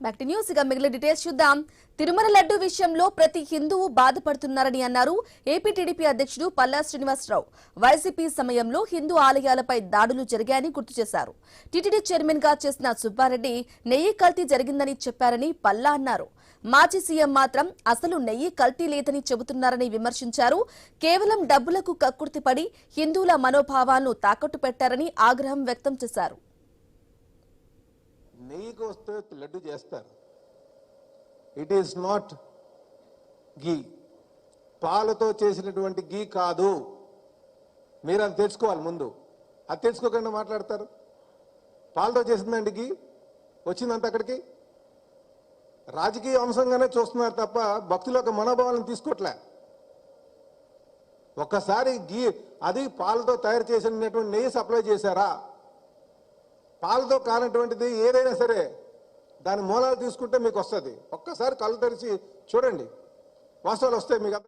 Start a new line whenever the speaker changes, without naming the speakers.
Back to news. ఇక మిగిలిన details చూద్దాం. తిరుమల లడ్డు విషయంలో ప్రతి హిందువు బాధపడుతున్నారని అన్నారు ఏపీ టీడీపీ అధ్యక్షుడు పల్లా శ్రీనివాసరావు. వైసీపీ సమయంలో హిందూ ఆలయాలపై దాడులు జరిగాయని గుర్తు చేశారు. టీటీడీ చైర్మన్ గా చేసిన సుబ్బారెడ్డి నెయ్యి కల్తీ జరిగిందని చెప్పారని పల్లా అన్నారు. మాజీ సీఎం మాత్రం అసలు నెయ్యి కల్తీ లేదని చెబుతున్నారని విమర్శించారు. కేవలం డబ్బులకు కక్కుర్తిపడి హిందువుల మనోభావాలను తాకట్టు పెట్టారని ఆగ్రహం వ్యక్తం చేశారు.
నెయ్యికి వస్తే లడ్డు చేస్తారు. ఇట్ ఈస్ నాట్ గీ. పాలతో చేసినటువంటి గీ కాదు. మీరు అది తెలుసుకోవాలి ముందు. అది తెలుసుకోకుండా మాట్లాడతారు. పాలతో చేసిందండి గీ, వచ్చిందంత అక్కడికి. రాజకీయ అంశంగానే చూస్తున్నారు తప్ప భక్తుల యొక్క మనోభావాలను తీసుకోవట్లే. ఒక్కసారి గీ అది పాలతో తయారు చేసినటువంటి నెయ్యి సప్లై చేశారా? పాలతో కానటువంటిది ఏదైనా సరే దాని మూలాలు తీసుకుంటే మీకు వస్తుంది. ఒక్కసారి కళ్ళు తెరిచి చూడండి, వాస్తవాలు వస్తాయి మీకు.